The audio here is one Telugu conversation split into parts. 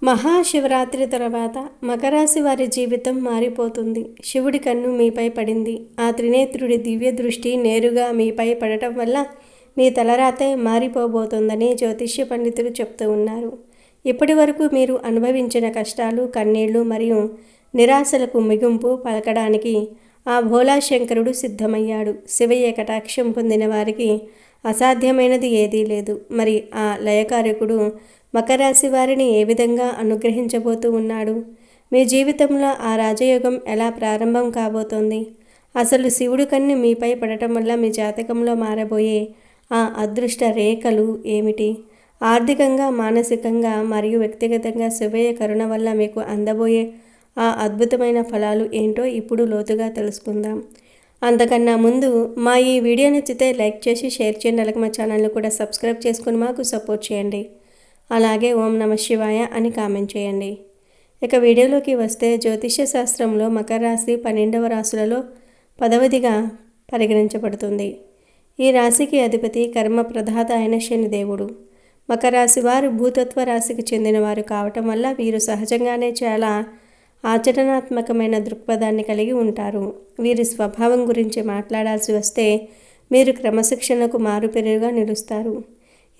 మహాశివరాత్రి తర్వాత మకరాశి వారి జీవితం మారిపోతుంది. శివుడి కన్ను మీపై పడింది. ఆ త్రినేత్రుడి దివ్య దృష్టి నేరుగా మీపై పడటం వల్ల మీ తలరాతే మారిపోబోతోందని జ్యోతిష్య పండితులు చెప్తూ ఉన్నారు. ఇప్పటి వరకు మీరు అనుభవించిన కష్టాలు, కన్నీళ్లు మరియు నిరాశలకు ముగింపు పలకడానికి ఆ భోళాశంకరుడు సిద్ధమయ్యాడు. శివయ్య కటాక్షం పొందిన వారికి అసాధ్యమైనది ఏదీ లేదు. మరి ఆ లయకారకుడు మకరాశి వారిని ఏ విధంగా అనుగ్రహించబోతూ ఉన్నాడు? మీ జీవితంలో ఆ రాజయోగం ఎలా ప్రారంభం కాబోతోంది? అసలు శివుడు కన్ను మీపై పడటం వల్ల మీ జాతకంలో మారబోయే ఆ అదృష్ట రేఖలు ఏమిటి? ఆర్థికంగా, మానసికంగా మరియు వ్యక్తిగతంగా శివయ్య కరుణ వల్ల మీకు అందబోయే ఆ అద్భుతమైన ఫలాలు ఏంటో ఇప్పుడు లోతుగా తెలుసుకుందాం. అంతకన్నా ముందు మా ఈ వీడియో నచ్చితే లైక్ చేసి షేర్ చేయండి. అలాగే మా ఛానల్ని కూడా సబ్స్క్రైబ్ చేసుకుని మాకు సపోర్ట్ చేయండి. అలాగే ఓం నమ శివాయ అని కామెంట్ చేయండి. ఇక వీడియోలోకి వస్తే, జ్యోతిష్య శాస్త్రంలో మకర రాశి 12వ రాశులలో 10వదిగా పరిగణించబడుతుంది. ఈ రాశికి అధిపతి కర్మ ప్రదాత అయిన శనిదేవుడు. మకర రాశి వారు భూతత్వ రాశికి చెందినవారు కావటం వల్ల వీరు సహజంగానే చాలా ఆచరణాత్మకమైన దృక్పథాన్ని కలిగి ఉంటారు. వీరి స్వభావం గురించి మాట్లాడాల్సి వస్తే, మీరు క్రమశిక్షణకు మారుపేరుగా నిలుస్తారు.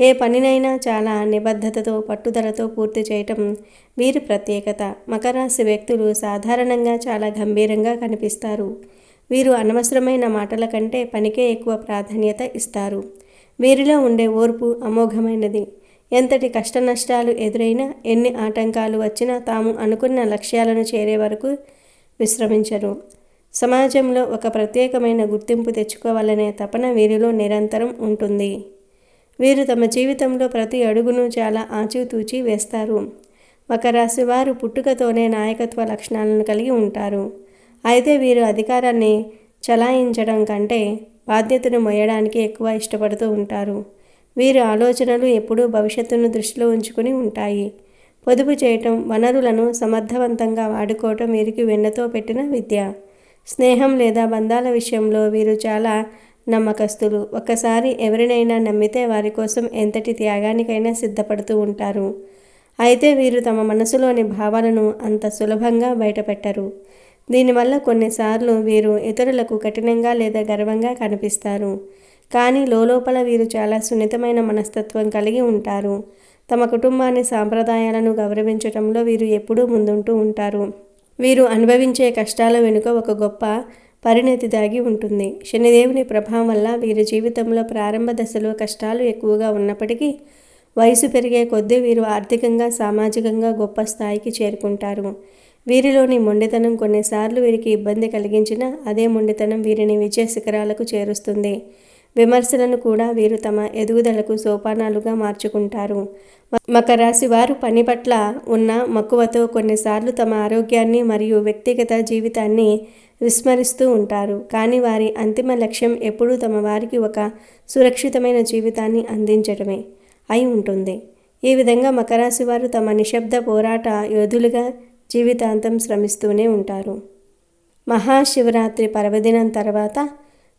ఏ పనినైనా చాలా నిబద్ధతతో, పట్టుదలతో పూర్తి చేయటం వీరి ప్రత్యేకత. మకర రాశి వ్యక్తులు సాధారణంగా చాలా గంభీరంగా కనిపిస్తారు. వీరు అనవసరమైన మాటల కంటే పనికే ఎక్కువ ప్రాధాన్యత ఇస్తారు. వీరిలో ఉండే ఓర్పు అమోఘమైనది. ఎంతటి కష్ట నష్టాలు ఎదురైనా, ఎన్ని ఆటంకాలు వచ్చినా తాము అనుకున్న లక్ష్యాలను చేరే వరకు విశ్రమించరు. సమాజంలో ఒక ప్రత్యేకమైన గుర్తింపు తెచ్చుకోవాలనే తపన వీరిలో నిరంతరం ఉంటుంది. వీరు తమ జీవితంలో ప్రతి అడుగును చాలా ఆచితూచి వేస్తారు. మకర రాశి వారు పుట్టుకతోనే నాయకత్వ లక్షణాలను కలిగి ఉంటారు. అయితే వీరు అధికారాన్ని చలాయించడం కంటే బాధ్యతను మోయడానికి ఎక్కువ ఇష్టపడుతూ ఉంటారు. వీరి ఆలోచనలు ఎప్పుడూ భవిష్యత్తును దృష్టిలో ఉంచుకుని ఉంటాయి. పొదుపు చేయటం, వనరులను సమర్థవంతంగా వాడుకోవటం వీరికి వెన్నతో పెట్టిన విద్య. స్నేహం లేదా బంధాల విషయంలో వీరు చాలా నమ్మకస్తులు. ఒక్కసారి ఎవరినైనా నమ్మితే వారి కోసం ఎంతటి త్యాగానికైనా సిద్ధపడుతూ ఉంటారు. అయితే వీరు తమ మనసులోని భావాలను అంత సులభంగా బయటపెట్టరు. దీనివల్ల కొన్నిసార్లు వీరు ఇతరులకు కఠినంగా లేదా గర్వంగా కనిపిస్తారు. కానీ లోపల వీరు చాలా సున్నితమైన మనస్తత్వం కలిగి ఉంటారు. తమ కుటుంబాన్ని, సాంప్రదాయాలను గౌరవించడంలో వీరు ఎప్పుడూ ముందుంటూ ఉంటారు. వీరు అనుభవించే కష్టాల వెనుక ఒక గొప్ప పరిణతి దాగి ఉంటుంది. శనిదేవుని ప్రభావం వల్ల వీరి జీవితంలో ప్రారంభ దశలో కష్టాలు ఎక్కువగా ఉన్నప్పటికీ, వయసు పెరిగే కొద్దీ వీరు ఆర్థికంగా, సామాజికంగా గొప్ప స్థాయికి చేరుకుంటారు. వీరిలోని మొండితనం కొన్నిసార్లు వీరికి ఇబ్బంది కలిగించినా, అదే మొండితనం వీరిని విజయ శిఖరాలకు చేరుస్తుంది. విమర్శలను కూడా వీరు తమ ఎదుగుదలకు సోపానాలుగా మార్చుకుంటారు. మకర రాశి వారు పని పట్ల ఉన్న మక్కువతో కొన్నిసార్లు తమ ఆరోగ్యాన్ని మరియు వ్యక్తిగత జీవితాన్ని విస్మరిస్తూ ఉంటారు. కానీ వారి అంతిమ లక్ష్యం ఎప్పుడూ తమ వారికి ఒక సురక్షితమైన జీవితాన్ని అందించడమే అయి ఉంటుంది. ఈ విధంగా మకర రాశి వారు తమ నిశ్శబ్ద పోరాట యోధులుగా జీవితాంతం శ్రమిస్తూనే ఉంటారు. మహాశివరాత్రి పర్వదినం తర్వాత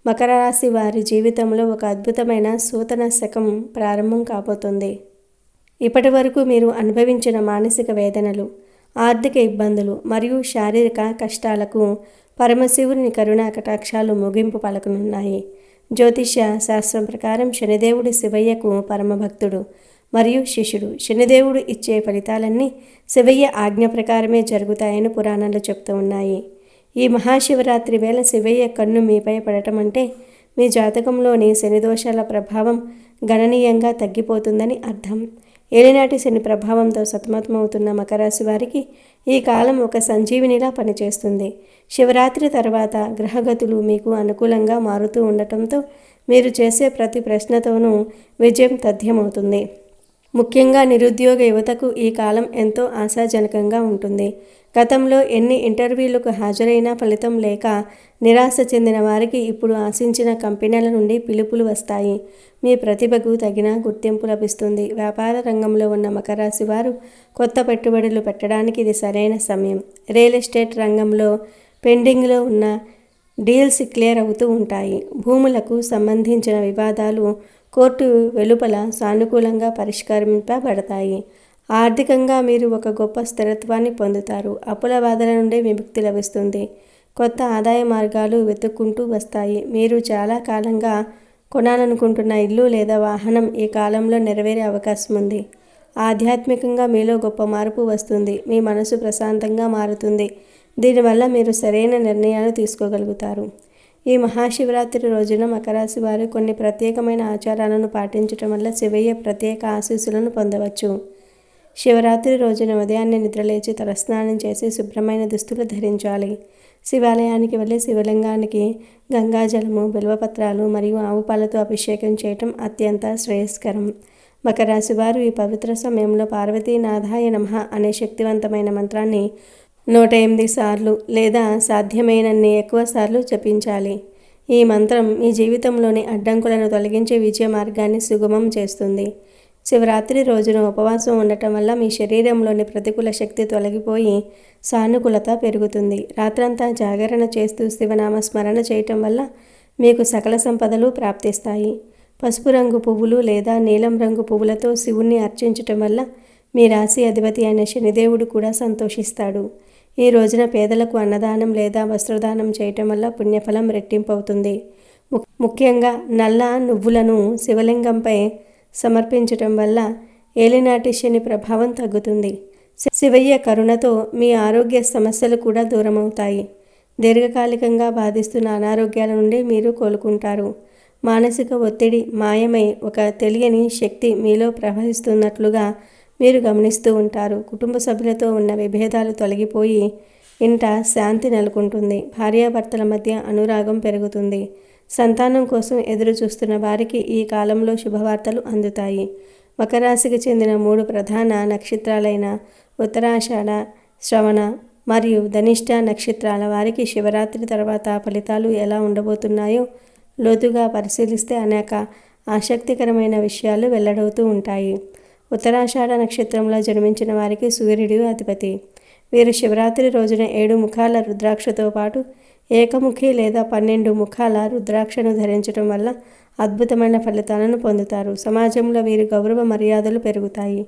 మకర రాశి వారి జీవితంలో ఒక అద్భుతమైన సూతన శకం ప్రారంభం కాబోతుంది. ఇప్పటి వరకు మీరు అనుభవించిన మానసిక వేదనలు, ఆర్థిక ఇబ్బందులు మరియు శారీరక కష్టాలకు పరమశివుని కరుణా కటాక్షాలు ముగింపు పలకనున్నాయి. జ్యోతిష్య శాస్త్రం ప్రకారం శనిదేవుడు శివయ్యకు పరమభక్తుడు మరియు శిష్యుడు. శనిదేవుడు ఇచ్చే ఫలితాలన్నీ శివయ్య ఆజ్ఞ ప్రకారమే జరుగుతాయని పురాణాలు చెప్తూ ఉన్నాయి. ఈ మహాశివరాత్రి వేళ శివయ్య కన్ను మీపై పడటం అంటే మీ జాతకంలోని శని దోషాల ప్రభావం గణనీయంగా తగ్గిపోతుందని అర్థం. ఏలినాటి శని ప్రభావంతో సతమతమవుతున్న మకర రాశి వారికి ఈ కాలం ఒక సంజీవినిలా పనిచేస్తుంది. శివరాత్రి తర్వాత గ్రహగతులు మీకు అనుకూలంగా మారుతూ ఉండటంతో మీరు చేసే ప్రతి ప్రశ్నతోనూ విజయం తథ్యమవుతుంది. ముఖ్యంగా నిరుద్యోగ యువతకు ఈ కాలం ఎంతో ఆశాజనకంగా ఉంటుంది. గతంలో ఎన్ని ఇంటర్వ్యూలకు హాజరైనా ఫలితం లేక నిరాశ చెందిన వారికి ఇప్పుడు ఆశించిన కంపెనీల నుండి పిలుపులు వస్తాయి. మీ ప్రతిభకు తగిన గుర్తింపు లభిస్తుంది. వ్యాపార రంగంలో ఉన్న మకర రాశి వారు కొత్త పెట్టుబడులు పెట్టడానికి ఇది సరైన సమయం. రియల్ ఎస్టేట్ రంగంలో పెండింగ్లో ఉన్న డీల్స్ క్లియర్ అవుతూ ఉంటాయి. భూములకు సంబంధించిన వివాదాలు కోర్టు వెలుపల సానుకూలంగా పరిష్కరింపబడతాయి. ఆర్థికంగా మీరు ఒక గొప్ప స్థిరత్వాన్ని పొందుతారు. అప్పుల బాధల నుండి విముక్తి లభిస్తుంది. కొత్త ఆదాయ మార్గాలు వెతుక్కుంటూ వస్తాయి. మీరు చాలా కాలంగా కొనాలనుకుంటున్న ఇల్లు లేదా వాహనం ఈ కాలంలో నెరవేరే అవకాశం ఉంది. ఆధ్యాత్మికంగా మీలో గొప్ప మార్పు వస్తుంది. మీ మనసు ప్రశాంతంగా మారుతుంది. దీనివల్ల మీరు సరైన నిర్ణయాలు తీసుకోగలుగుతారు. ఈ మహాశివరాత్రి రోజున మకర రాశి వారు కొన్ని ప్రత్యేకమైన ఆచారాలను పాటించటం వల్ల శివయ్య ప్రత్యేక ఆశీస్సులను పొందవచ్చు. శివరాత్రి రోజున ఉదయాన్నే నిద్రలేచి తలస్నానం చేసి శుభ్రమైన దుస్తులు ధరించాలి. శివాలయానికి వెళ్ళి శివలింగానికి గంగాజలము, బిల్వపత్రాలు మరియు ఆవు పాలతో అభిషేకం చేయటం అత్యంత శ్రేయస్కరం. మకర రాశి వారు ఈ పవిత్ర సమయంలో పార్వతీనాథాయ నమః అనే శక్తివంతమైన మంత్రాన్ని 108 సార్లు లేదా సాధ్యమైనన్ని ఎక్కువ సార్లు జపించాలి. ఈ మంత్రం మీ జీవితంలోని అడ్డంకులను తొలగించి విజయ మార్గాన్ని సుగమం చేస్తుంది. శివరాత్రి రోజున ఉపవాసం ఉండటం వల్ల మీ శరీరంలోని ప్రతికూల శక్తి తొలగిపోయి సానుకూలత పెరుగుతుంది. రాత్రంతా జాగరణ చేస్తూ శివనామ స్మరణ చేయటం వల్ల మీకు సకల సంపదలు ప్రాప్తిస్తాయి. పసుపు రంగు పువ్వులు లేదా నీలం రంగు పువ్వులతో శివుణ్ణి అర్చించటం వల్ల మీ రాశి అధిపతి అయిన శనిదేవుడు కూడా సంతోషిస్తాడు. ఈ రోజున పేదలకు అన్నదానం లేదా వస్త్రదానం చేయటం వల్ల పుణ్యఫలం రెట్టింపు అవుతుంది. ముఖ్యంగా నల్ల నువ్వులను శివలింగంపై సమర్పించటం వల్ల ఏలినాటి శని ప్రభావం తగ్గుతుంది. శివయ్య కరుణతో మీ ఆరోగ్య సమస్యలు కూడా దూరమవుతాయి. దీర్ఘకాలికంగా బాధిస్తున్న అనారోగ్యాల నుండి మీరు కోలుకుంటారు. మానసిక ఒత్తిడి మాయమై ఒక తెలియని శక్తి మీలో ప్రవహిస్తున్నట్లుగా మీరు గమనిస్తూ ఉంటారు. కుటుంబ సభ్యులతో ఉన్న విభేదాలు తొలగిపోయి ఇంట శాంతి నెలకొంటుంది. భార్యాభర్తల మధ్య అనురాగం పెరుగుతుంది. సంతానం కోసం ఎదురు చూస్తున్న వారికి ఈ కాలంలో శుభవార్తలు అందుతాయి. మకర రాశికి చెందిన 3 ప్రధాన నక్షత్రాలైన ఉత్తరాషాఢ, శ్రవణ మరియు ధనిష్ట నక్షత్రాల వారికి శివరాత్రి తర్వాత ఫలితాలు ఎలా ఉండబోతున్నాయో లోతుగా పరిశీలిస్తే అనేక ఆసక్తికరమైన విషయాలు వెల్లడవుతూ ఉంటాయి. ఉత్తరాషాఢ నక్షత్రంలో జన్మించిన వారికి సూర్యుడు అధిపతి. వీరు శివరాత్రి రోజున 7 ముఖాల రుద్రాక్షతో పాటు ఏకముఖి లేదా 12 ముఖాల రుద్రాక్షను ధరించడం వల్ల అద్భుతమైన ఫలితాలను పొందుతారు. సమాజంలో వీరి గౌరవ మర్యాదలు పెరుగుతాయి.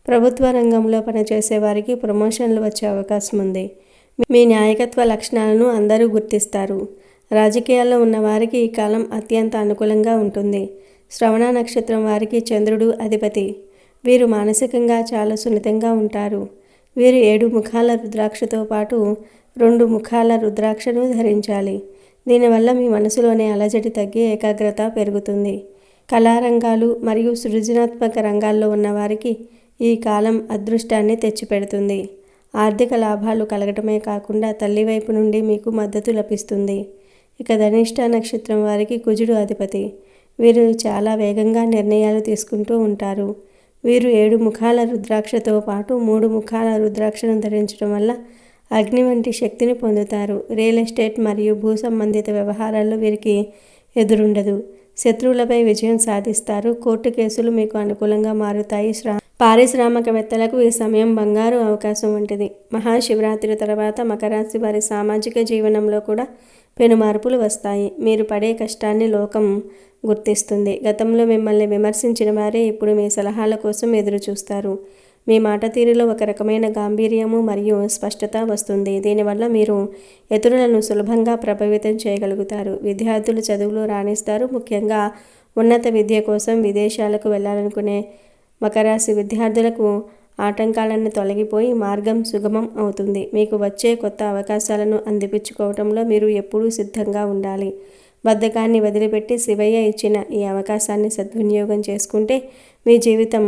ప్రభుత్వ రంగంలో పనిచేసే వారికి ప్రమోషన్లు వచ్చే అవకాశం ఉంది. మీ నాయకత్వ లక్షణాలను అందరూ గుర్తిస్తారు. రాజకీయాల్లో ఉన్న వారికి ఈ కాలం అత్యంత అనుకూలంగా ఉంటుంది. శ్రవణ నక్షత్రం వారికి చంద్రుడు అధిపతి. వీరు మానసికంగా చాలా సున్నితంగా ఉంటారు. వీరు 7 ముఖాల రుద్రాక్షతో పాటు 2 ముఖాల రుద్రాక్షను ధరించాలి. దీనివల్ల మీ మనసులోని అలజడి తగ్గి ఏకాగ్రత పెరుగుతుంది. కళారంగాలు మరియు సృజనాత్మక రంగాల్లో ఉన్నవారికి ఈ కాలం అదృష్టాన్ని తెచ్చిపెడుతుంది. ఆర్థిక లాభాలు కలగటమే కాకుండా తల్లి వైపు నుండి మీకు మద్దతు లభిస్తుంది. ఇక ధనిష్ట నక్షత్రం వారికి కుజుడు అధిపతి. వీరు చాలా వేగంగా నిర్ణయాలు తీసుకుంటూ ఉంటారు. వీరు 7 ముఖాల రుద్రాక్షతో పాటు 3 ముఖాల రుద్రాక్షను ధరించడం వల్ల అగ్ని వంటి శక్తిని పొందుతారు. రియల్ ఎస్టేట్ మరియు భూ సంబంధిత వ్యవహారాల్లో వీరికి ఎదురుండదు. శత్రువులపై విజయం సాధిస్తారు. కోర్టు కేసులు మీకు అనుకూలంగా మారుతాయి. పారిశ్రామికవేత్తలకు ఈ సమయం బంగారు అవకాశం వంటిది. మహాశివరాత్రి తర్వాత మకర రాశి వారి సామాజిక జీవనంలో కూడా పెను మార్పులు వస్తాయి. మీరు పడే కష్టాన్ని లోకం గుర్తిస్తుంది. గతంలో మిమ్మల్ని విమర్శించిన వారే ఇప్పుడు మీ సలహాల కోసం ఎదురు చూస్తారు. మీ మాట తీరులో ఒక రకమైన గాంభీర్యము మరియు స్పష్టత వస్తుంది. దీనివల్ల మీరు ఇతరులను సులభంగా ప్రభావితం చేయగలుగుతారు. విద్యార్థులు చదువులో రాణిస్తారు. ముఖ్యంగా ఉన్నత విద్య కోసం విదేశాలకు వెళ్ళాలనుకునే మకర రాశి విద్యార్థులకు ఆటంకాలను తొలగిపోయి మార్గం సుగమం అవుతుంది. మీకు వచ్చే కొత్త అవకాశాలను అందిపుచ్చుకోవడంలో మీరు ఎప్పుడూ సిద్ధంగా ఉండాలి. బద్ధకాన్ని వదిలిపెట్టి శివయ్య ఇచ్చిన ఈ అవకాశాన్ని సద్వినియోగం చేసుకుంటే మీ జీవితం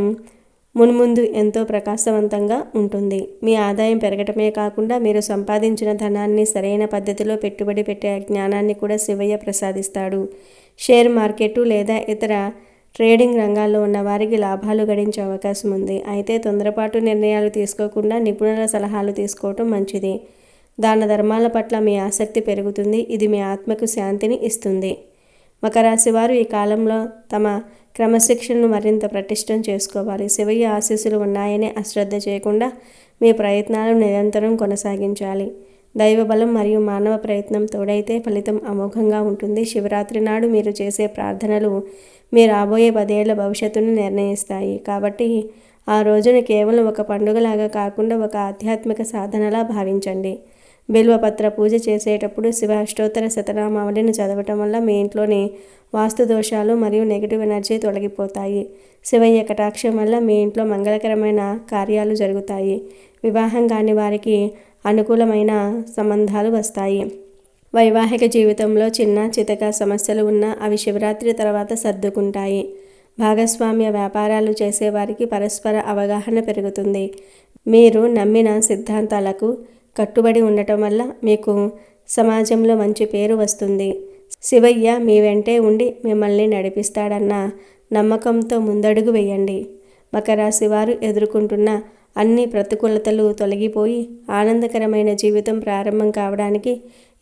మున్ముందు ఎంతో ప్రకాశవంతంగా ఉంటుంది. మీ ఆదాయం పెరగటమే కాకుండా మీరు సంపాదించిన ధనాన్ని సరైన పద్ధతిలో పెట్టుబడి పెట్టే జ్ఞానాన్ని కూడా శివయ్య ప్రసాదిస్తాడు. షేర్ మార్కెట్ లేదా ఇతర ట్రేడింగ్ రంగాల్లో ఉన్న వారికి లాభాలు గడించే అవకాశం ఉంది. అయితే తొందరపాటు నిర్ణయాలు తీసుకోకుండా నిపుణుల సలహాలు తీసుకోవటం మంచిది. దాన ధర్మాల పట్ల మీ ఆసక్తి పెరుగుతుంది. ఇది మీ ఆత్మకు శాంతిని ఇస్తుంది. మకర రాశి వారు ఈ కాలంలో తమ క్రమశిక్షణను మరింత పటిష్టం చేసుకోవాలి. శివయ్య ఆశీస్సులు ఉన్నాయని అశ్రద్ధ చేయకుండా మీ ప్రయత్నాలను నిరంతరం కొనసాగించాలి. దైవబలం మరియు మానవ ప్రయత్నం తోడైతే ఫలితం అమోఘంగా ఉంటుంది. శివరాత్రి నాడు మీరు చేసే ప్రార్థనలు మీ రాబోయే 10 ఏళ్ల భవిష్యత్తును నిర్ణయిస్తాయి. కాబట్టి ఆ రోజును కేవలం ఒక పండుగలాగా కాకుండా ఒక ఆధ్యాత్మిక సాధనలా భావించండి. బిల్వపత్ర పూజ చేసేటప్పుడు శివ అష్టోత్తర శతనామావళిని చదవటం వల్ల మీ ఇంట్లోని వాస్తు దోషాలు మరియు నెగిటివ్ ఎనర్జీ తొలగిపోతాయి. శివయ్య కటాక్షం వల్ల మీ ఇంట్లో మంగళకరమైన కార్యాలు జరుగుతాయి. వివాహం కాని వారికి అనుకూలమైన సంబంధాలు వస్తాయి. వైవాహిక జీవితంలో చిన్న చితక సమస్యలు ఉన్నా అవి శివరాత్రి తర్వాత సర్దుకుంటాయి. భాగస్వామ్య వ్యాపారాలు చేసేవారికి పరస్పర అవగాహన పెరుగుతుంది. మీరు నమ్మిన సిద్ధాంతాలకు కట్టుబడి ఉండటం వల్ల మీకు సమాజంలో మంచి పేరు వస్తుంది. శివయ్య మీ వెంటే ఉండి మిమ్మల్ని నడిపిస్తాడన్న నమ్మకంతో ముందడుగు వేయండి. మకర రాశి వారు ఎదుర్కొంటున్న అన్ని ప్రతికూలతలు తొలగిపోయి ఆనందకరమైన జీవితం ప్రారంభం కావడానికి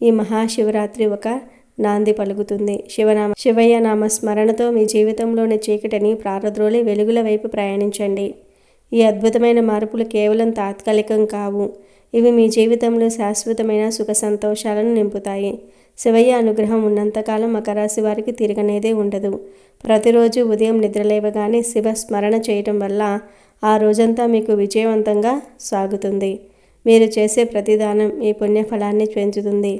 ఈ మహాశివరాత్రి ఒక నాంది పలుకుతుంది. శివయ్య నామ స్మరణతో మీ జీవితంలోని చీకటిని ప్రారద్రోలి వెలుగుల వైపు ప్రయాణించండి. ఈ అద్భుతమైన మార్పులు కేవలం తాత్కాలికం కావు. ఇవి మీ జీవితంలో శాశ్వతమైన సుఖ సంతోషాలను నింపుతాయి. శివయ్య అనుగ్రహం ఉన్నంతకాలం మకర రాశి వారికి తిరగనేదే ఉండదు. ప్రతిరోజు ఉదయం నిద్రలేవగానే శివ స్మరణ చేయటం వల్ల ఆ రోజంతా మీకు విజయవంతంగా సాగుతుంది. మీరు చేసే ప్రతిదానం మీ పుణ్యఫలాన్ని పెంచుతుంది.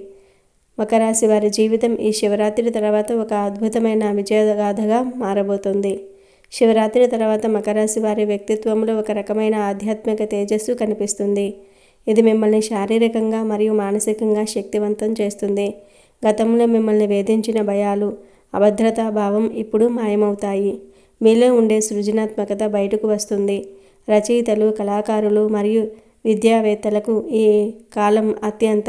మకర రాశి వారి జీవితం ఈ శివరాత్రి తర్వాత ఒక అద్భుతమైన విజయగాథగా మారబోతుంది. శివరాత్రి తర్వాత మకర రాశి వారి వ్యక్తిత్వంలో ఒక రకమైన ఆధ్యాత్మిక తేజస్సు కనిపిస్తుంది. ఇది మిమ్మల్ని శారీరకంగా మరియు మానసికంగా శక్తివంతం చేస్తుంది. గతంలో మిమ్మల్ని వేధించిన భయాలు, అభద్రతా భావం ఇప్పుడు మాయమవుతాయి. మీలో ఉండే సృజనాత్మకత బయటకు వస్తుంది. రచయితలు, కళాకారులు మరియు విద్యావేత్తలకు ఈ కాలం అత్యంత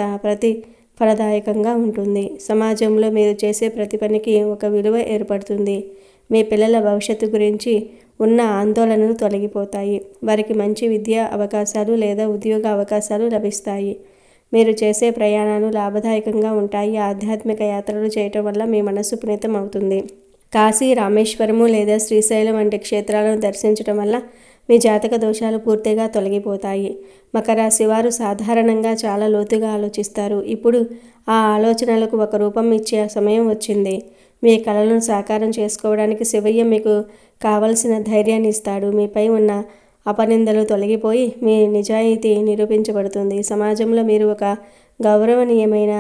ఫలదాయకంగా ఉంటుంది. సమాజంలో మీరు చేసే ప్రతి పనికి ఒక విలువ ఏర్పడుతుంది. మీ పిల్లల భవిష్యత్తు గురించి ఉన్న ఆందోళనలు తొలగిపోతాయి. వారికి మంచి విద్యా అవకాశాలు లేదా ఉద్యోగ అవకాశాలు లభిస్తాయి. మీరు చేసే ప్రయాణాలు లాభదాయకంగా ఉంటాయి. ఆధ్యాత్మిక యాత్రలు చేయటం వల్ల మీ మనస్సు పునీతం అవుతుంది. కాశీ, రామేశ్వరము లేదా శ్రీశైలం వంటి క్షేత్రాలను దర్శించటం వల్ల మీ జాతక దోషాలు పూర్తిగా తొలగిపోతాయి. మకర రాశి వారు సాధారణంగా చాలా లోతుగా ఆలోచిస్తారు. ఇప్పుడు ఆ ఆలోచనలకు ఒక రూపం ఇచ్చే సమయం వచ్చింది. మీ కలలను సాకారం చేసుకోవడానికి శివయ్య మీకు కావలసిన ధైర్యాన్ని ఇస్తాడు. మీపై ఉన్న అపనిందలు తొలగిపోయి మీ నిజాయితీ నిరూపించబడుతుంది. సమాజంలో మీరు ఒక గౌరవనీయమైన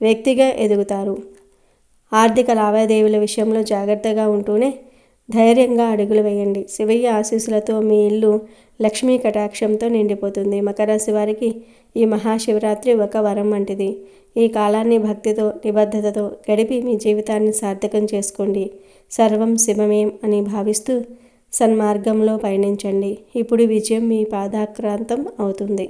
వ్యక్తిగా ఎదుగుతారు. ఆర్థిక లావాదేవీల విషయంలో జాగ్రత్తగా ఉంటూనే ధైర్యంగా అడుగులు వేయండి. శివయ్య ఆశీస్సులతో మీ ఇల్లు లక్ష్మీ కటాక్షంతో నిండిపోతుంది. మకర రాశి వారికి ఈ మహాశివరాత్రి ఒక వరం వంటిది. ఈ కాలాన్ని భక్తితో, నిబద్ధతతో గడిపి మీ జీవితాన్ని సార్థకం చేసుకోండి. సర్వం శివమయం అని భావిస్తూ సన్మార్గంలో పయనించండి. ఇప్పుడు విజయం మీ పాదాక్రాంతం అవుతుంది.